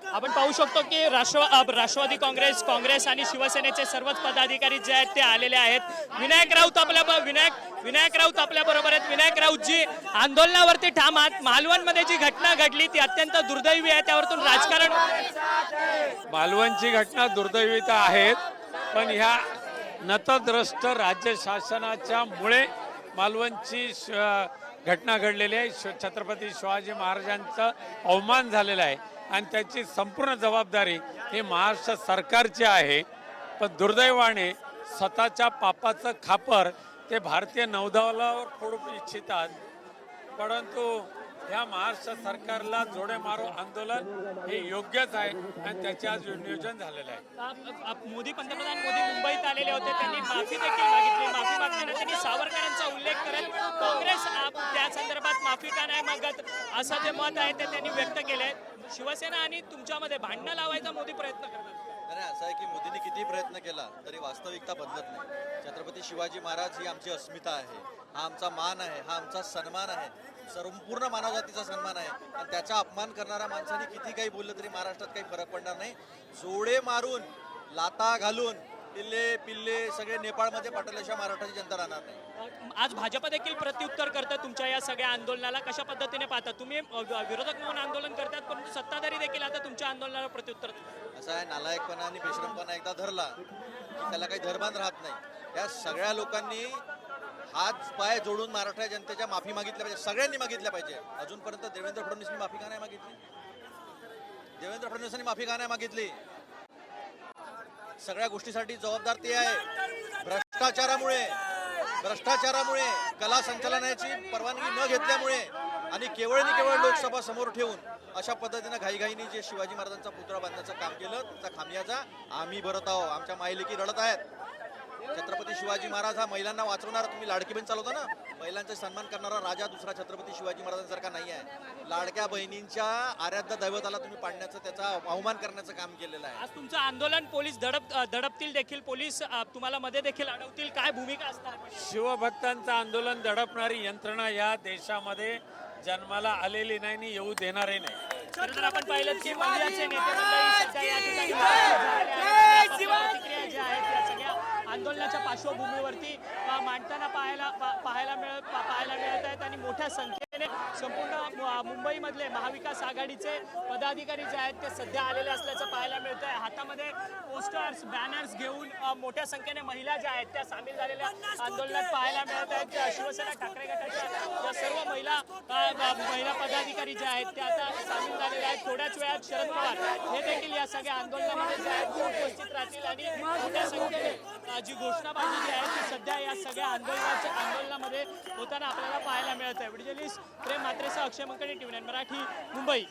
आपण पाहू शकतो की राष्ट्रवादी काँग्रेस आणि शिवसेनेचे सर्वच पदाधिकारी जे आहेत ते आलेले आहेत। विनायक राऊत आपल्या बरोबर आहेत। विनायक राऊतजी, आंदोलनावरती ठाम आहात। मालवणमध्ये जी घटना घडली ती अत्यंत दुर्दैवी आहे, त्यावरतून राजकारण मालवणची घटना दुर्दैवी तर आहेत, पण ह्या नतद्रष्ट राज्य शासनाच्या मुळे मालवणची घटना घडलेली आहे। छत्रपती शिवाजी महाराजांचा अवमान झालेला आहे आणि त्याची संपूर्ण जबाबदारी ही महाराष्ट्र सरकारची आहे। पण दुर्दैवाने स्वतःच्या पापाचं खापर ते भारतीय नौदलावर फोडू इच्छितात, परंतु ह्या महाराष्ट्र सरकारला जोडे मारो आंदोलन हे योग्यच आहे आणि त्याचे आज नियोजन झालेलं आहे। पंतप्रधान मोदी मुंबईत आलेले होते, त्यांनी माफी देखील मागितली। माफी मागताना त्यांनी सावरकरांचा उल्लेख करत काँग्रेस त्या संदर्भात माफी का नाही मागत असं जे मत आहे ते त्यांनी व्यक्त केले। शिवसेना आणि तुमच्यामध्ये भांडणं लावायचा मोदी प्रयत्न करतात। नाही, असं आहे की मोदींनी किती प्रयत्न केला तरी वास्तविकता बदलत नाही। छत्रपती शिवाजी महाराज ही आमची अस्मिता आहे, हा आमचा मान आहे, हा आमचा सन्मान आहे, संपूर्ण मानवजातीचा सन्मान आहे। आणि त्याचा अपमान करणाऱ्या माणसाने किती काही बोललं तरी महाराष्ट्रात काही फरक पडणार नाही। जोडे मारून लाता घालून पिल्ले सगळे नेपाळमध्ये पाठवल्याशिवाय महाराष्ट्राची जनता राहणार नाही। आज भाजप देखील प्रत्युत्तर करतं तुमच्या या सगळ्या आंदोलनाला, कशा पद्धतीने पाहता तुम्ही? विरोधक म्हणून आंदोलन करतात, परंतु सत्ताधारी देखील आता तुमच्या आंदोलनाला प्रत्युत्तर असं आहे, नालायकपणा आणि बेशरमपणा एकदा धरला की त्याला काही धर्मान राहत नाही। या सगळ्या लोकांनी हात पाय जोडून महाराष्ट्र जनतेच्या माफी मागितल्या पाहिजे, सगळ्यांनी मागितल्या पाहिजे। अजूनपर्यंत देवेंद्र फडणवीसांनी माफी का नाही मागितली? देवेंद्र फडणवीसांनी माफी का नाही मागितली? सगळ्या गोष्टीसाठी जबाबदार ते आहे। भ्रष्टाचारामुळे कला संचालनाची परवानगी न घेतल्यामुळे आणि केवळ लोकसभा समोर ठेवून अशा पद्धतीने घाईघाईने जे शिवाजी महाराजांचा पुतळा बांधण्याचं काम केलं, त्याचा खामियाजा आम्ही भरत आहोत। आमच्या मायलेकी रडत आहेत। छत्रपती शिवाजी महाराज हा महिलांना वाचवणारा, तुम्ही लाडकी बहीण चालवता ना, महिलांचा सन्मान करणारा राजा दुसरा छत्रपती शिवाजी महाराजांसारखा नाही आहे। लाडक्या बहिणींच्या आराध्य दैवताला तुम्ही पाडण्याचं, त्याचा अवमान करण्याचं काम केलेलं आहे। आज तुमचं आंदोलन पोलीस दडपतील देखील, पोलीस तुम्हाला मध्ये देखील अडवतील, काय भूमिका असणार? शिवभक्तांचं आंदोलन दडपणारी यंत्रणा या देशामध्ये जन्माला आलेली नाही आणि येऊ देणारही नाही। तर आपण पाहिलं की मंदिराचे नेते मंडळी सध्या या ठिकाणी प्रतिक्रिया ज्या आहेत त्या सगळ्या आंदोलनाच्या पार्श्वभूमीवरती मांडताना पाहायला मिळत आहेत आणि मोठ्या संख्येने संपूर्ण मुंबईमधले महाविकास आघाडीचे पदाधिकारी जे आहेत ते सध्या आलेले असल्याचं पाहायला मिळत आहे। हातामध्ये पोस्टर्स बॅनर्स घेऊन मोठ्या संख्येने महिला ज्या आहेत त्या सामील झालेल्या आंदोलनात पाहायला मिळत आहेत। शिवसेना ठाकरे गटाच्या या सर्व महिला पदाधिकारी ज्या आहेत त्या आता सामील झालेल्या आहेत। थोड्याच वेळात शरद पवार हे देखील या सगळ्या आंदोलनामध्ये जे आहेत उपस्थित राहतील आणि मोठ्या संख्येने जी घोषणाबाजी जी आहे ती सध्या या सगळ्या आंदोलनामध्ये होताना आपल्याला पाहायला मिळत आहे। व्हिडिओ जर्नलिस्ट प्रेम म्हात्रेसह अक्षय मंकणी, TV9 मराठी, मुंबई।